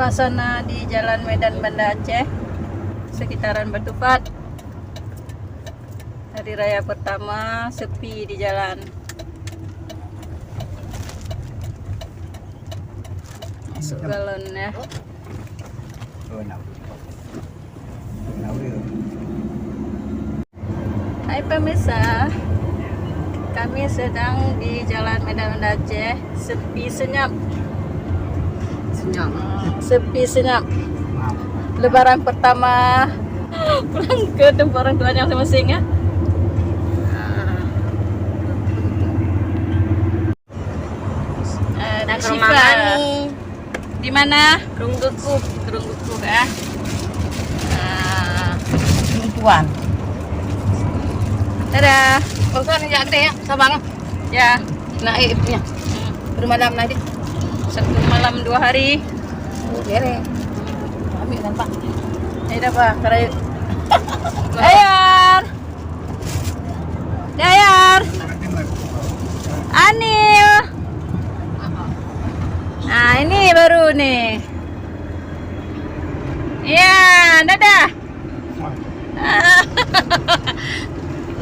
Suasana di Jalan Medan Banda Aceh, sekitaran Batupat. Hari raya pertama, sepi di jalan. Masuk galon ya. Hai pemirsa, kami sedang di Jalan Medan Banda Aceh, sepi senyap. Sepi senyap. Lebaran pertama, pulang ke tempat orang tuanya masing-masing ya. Ada Syifa. Di mana? Kerungguku ya. Tuan. Dadah. Oh, kan ya gede ya, Sabang. Ya, Naibnya. Bermalam nanti. satu malam 2 hari. Oh, gere. Kami kan, Pak. Ayo dah Pak, karayu. Ayar. Ayar. Anil. Nah, ini baru nih. Ya, dadah.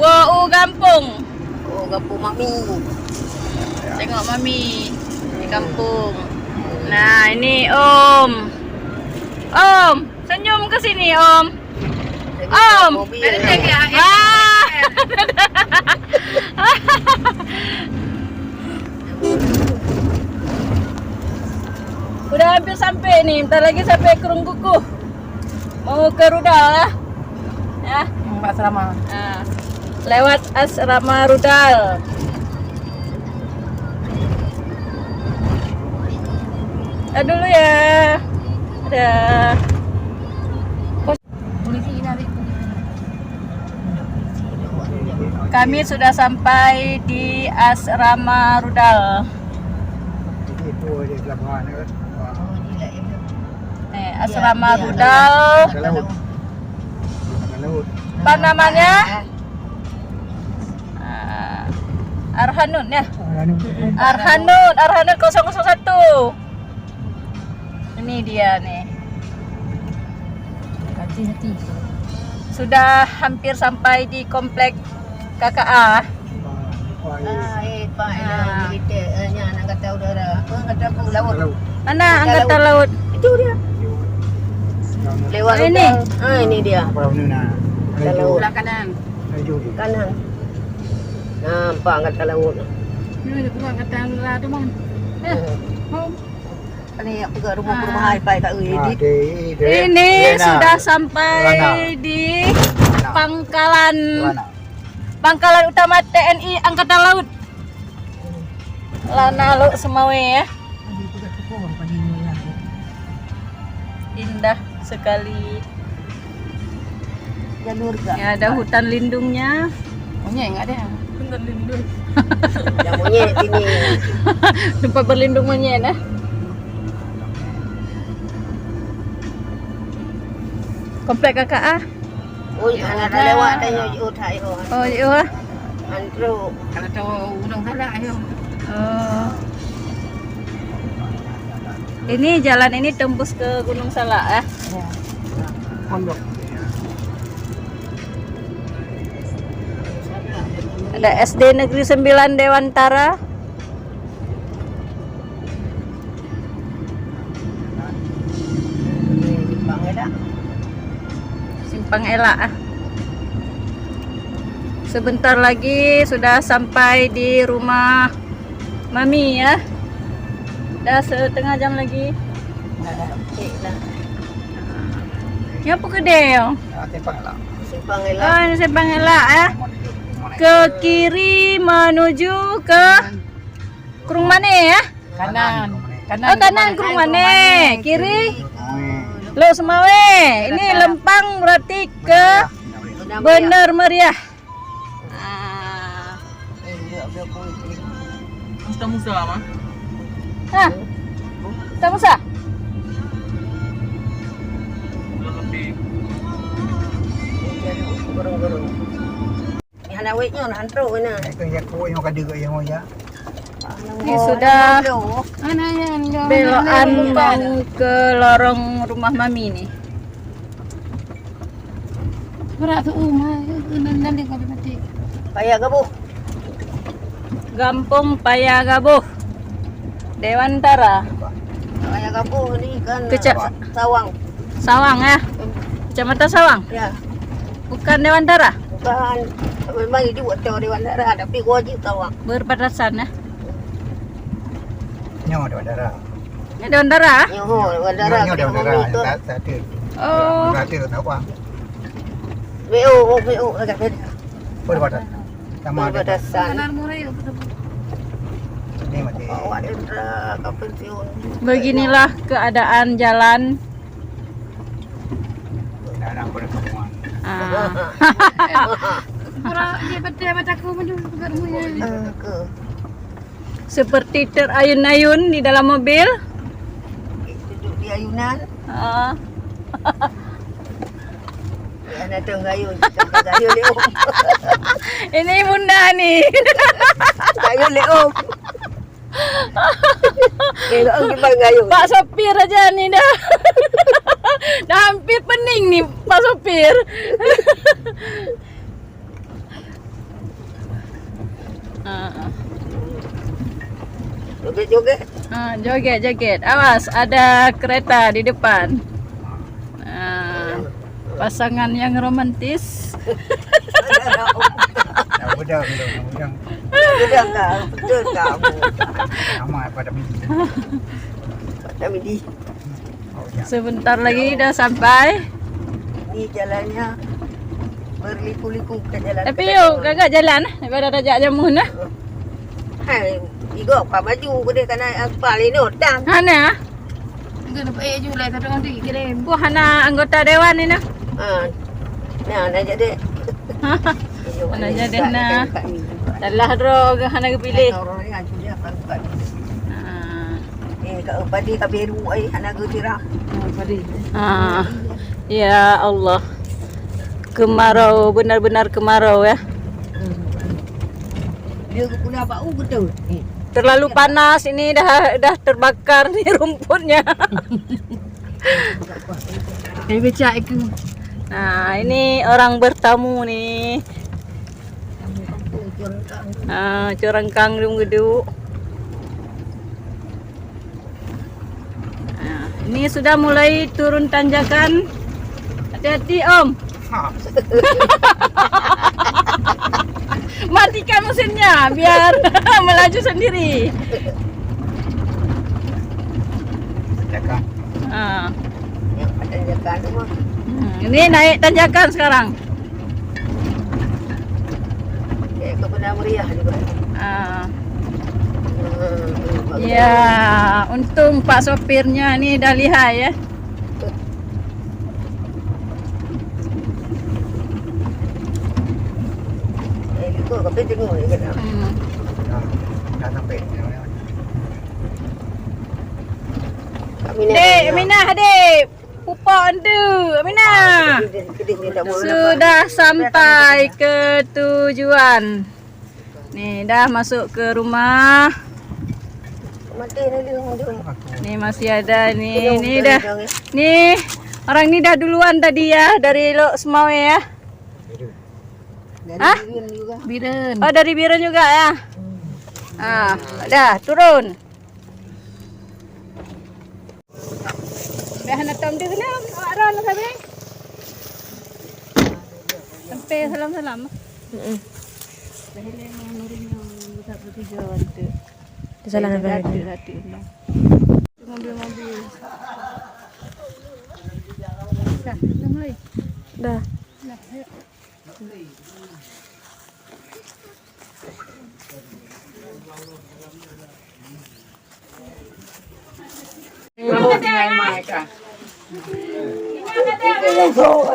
Wow, kampung. Oh, kampung Mami. Tengok Mami di kampung. Nah, ini Om. Om, senyum ke sini Om. Om. Ah. Udah hampir sampai nih, bentar lagi sampai Kerungguku. Mau ke Rudal ya. Ya. Mbak Asrama. Nah, lewat asrama Rudal. Dulu ya. Ada. Polisi nanti. Kami sudah sampai di asrama Rudal. Asrama Rudal. Apa namanya? Arhanun ya. Arhanun 001. Ini dia nih. Hati-hati. Sudah hampir sampai di komplek KKA. Pak, militernya angkatan udara. Angkatan laut. Mana angkatan laut? Itu dia. Lewat ini. Ini dia. Angkatan laut. Sebelah kanan. Kanan. Nampak angkatan laut. Ini bukan angkatan laut teman. Ini juga rumah-rumah hai-pai kat Edit. Ini sudah sampai di Pangkalan Utama TNI Angkatan Laut. Lana Laut Semawe ya. Indah sekali. Jalur ke. Ya, ada hutan lindungnya. Monyet enggak ada. Hutan lindung. Yang monyet ini. Tempat berlindung monyet ya. Komplek KKA. Oh, anak lewat tanya utai oh. Oh, iya. Antro. Kalau tahu udang halak ayo. Oh. Ini jalan ini tembus ke Gunung Salak ya. Ya. Pondok. Ada SD Negeri 9 Dewantara. Simpang Elak. Sebentar lagi sudah sampai di rumah Mami ya. Dah setengah jam lagi. Ya apa gede ya? Simpang Oh, Elak. ini Simpang Elak ya. Ke kiri menuju ke Kurung Mane ya. Kanan. Oh, kanan Kurung Mane, kiri Lo Semawe. Ini Lempang berarti ke Bener Meriah. Musta Musa lama. Hah? Tak usah. Ni hana wait nyo, antro na. Ito yang kuha yung kadigo yung ya. Ini sudah belokan mau ke lorong rumah Mami nih. Berat tu nanti kau mati. Payah gabuh. Gampung Payagabuh, Dewantara, Payah gabuh ni kan Sawang. Sawang ya, Kecamatan Sawang, Ya, bukan Dewantara. bukan memang itu buat Dewan Darah tapi gua wajib Sawang. Berbatasan ya. Nyawa Dewan Darah. Ini Dewantara. Nyoho Dewan Darah. Nyawa Dewan Darah. Satu. Oh, Berarti tahu apa? BO agak beda. Berbatasan. Sama ada. Perbatasan. Murah ya. Ini mati. Awak Dendra ke pensiun. beginilah keadaan jalan. Darah pertemuan. Ah. Pura dia baca aku menjadi bermunya. Ke Seperti terayun-ayun di dalam mobil. duduk di ayunan. Ah. Ana tenggayun. Gayun leom. Ini bunda nih. Gayun leom. Kira gimana gayun? Pak sopir aja nih dah. Dah hampir pening nih Pak sopir. Joget-joget. Joget-joget. Awas, ada kereta di depan. Pasangan yang romantis. Udah. Udah kau, betul kau. Sama pada midi. Pada midi. Sebentar lagi dah sampai. Ini jalannya berliku-liku ke jalan. Tapi yuk, gagak jalan daripada Raja Jamun lah. Hai, igo apa maju gede kana aspal ini utang. Hana, Enggak dapat julai tapi nanti kirim. gua Hana anggota dewan ini nah. Nah, jadi. Mana jadi nah. Dalah dro Hana kepilih. Orang ni aju dia kan bukan. Ah. Kau padi kabiru ai anak gutira. Ah. Ya Allah. Kemarau, benar-benar kemarau ya. Dia punya bau betul. Terlalu panas ini dah terbakar nih rumputnya. Baca aku. Nah, ini orang bertamu nih. Curengkang gedung. Nah, ini sudah mulai turun tanjakan. Hati-hati Om. Matikan mesinnya biar melaju sendiri. Jaga. Ah. Ada jalan semua. Ini naik tanjakan sekarang. Kau pernah meriah juga. Ah. Ya, untung Pak sopirnya ini dah lihai ya. Kau kau tengok ni kan. Dah sampai. Dek, Aminah, dek. Pupak tu, Aminah. Sudah sampai ke tujuan. Nih, dah masuk ke rumah. Mati ni dia. Nih masih ada nih. Ini dah. Nih, orang ni dah duluan tadi ya dari Lok Semawe ya. Hah? Biren. Oh, dari Biren juga ya. Ah, dah turun. Dah nak tam dia kena awak ron sampai. Sampai salam-salam. Dah hele nurunya besar bertiga wanita. Salah nak Hati-hati. Mobil-mobil. Dah mulai. Dah. Dah, ayo.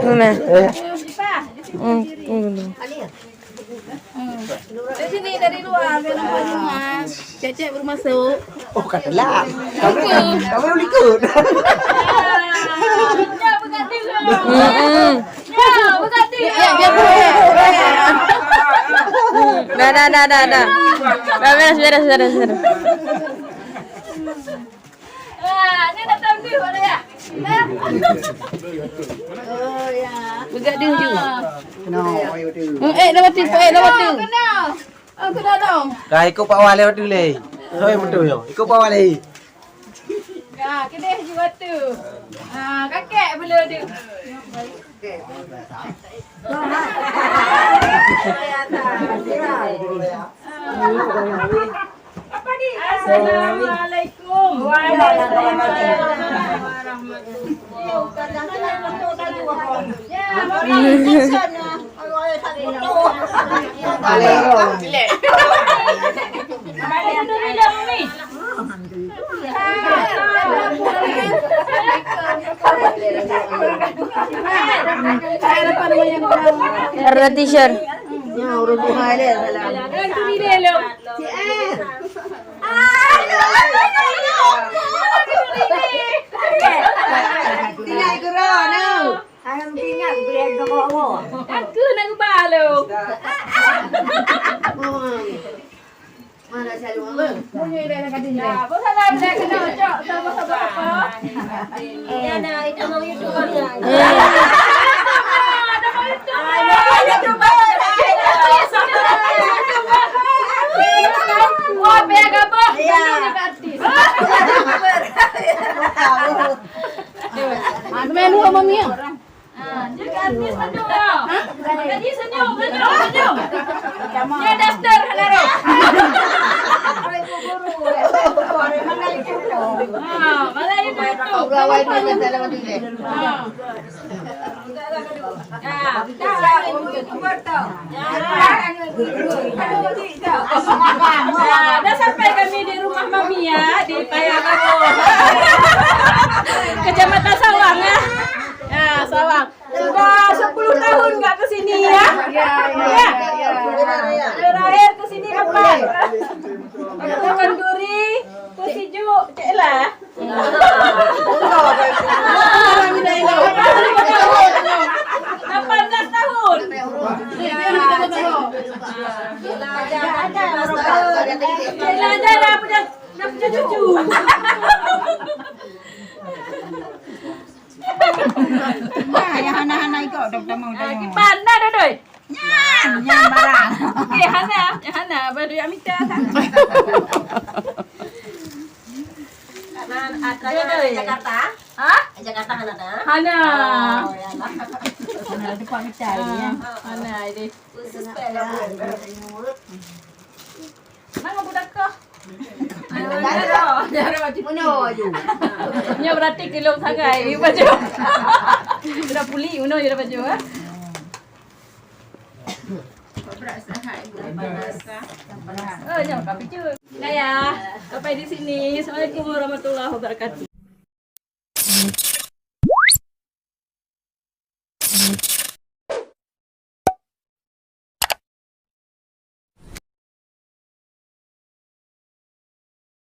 Mana? Di sini dari luar, dari rumah. Cecek baru masuk. Oh, katalah. Kau belum ikut. Ya, berganti dulu. Ya, berganti. Dah. Beres. Wah, ini datang di mana ya? Begak dia juga. No, ayo tu. Dapat tu. Kena dong. Dah ikut Pak Wali waktu le. Saya betul yo. Ikut Pak Wali. Ya, kedai juga tu. Kakek belum ada. Apa ni? Assalamualaikum. Waalaikumsalam Ada t-shirt. Aku nak balo. Mana saya luang? Ya, bosan nak kena cok sama apa? Ya nak itu mau YouTuber ya. Wah, biar gabung. Artis. Menu apa mami? Juga artis betul. Jadi senyum. Dia daster hanaro. Mana itu? Gawai ni dalam tu ni. Dah sampai kami di rumah Mami ya di Payagabo. Kecamatan Sawang ya. Ya, Sawang. Sudah 10 tahun enggak ke sini ya. Ya. Terakhir ke sini kapan? Kapan Duri? Kusiju, ceklah. 18 tahun. Belajar dah punya cucu. Yang anak-anak itu dah mau dah. Gimana doi? Yang barang. Okey, Hana baru yang minta. Jakarta? Hah? Jakarta kan ada? Hana. Ada tempat mencari ya. Hana ini. Khusus pelajar. Mana budak kau? Menuju. Nya berarti kilo sangai ini baju. Sudah pulih uno je baju ah. Oh, jangan kau picu. Nah ya, sampai di sini. Assalamualaikum warahmatullahi wabarakatuh.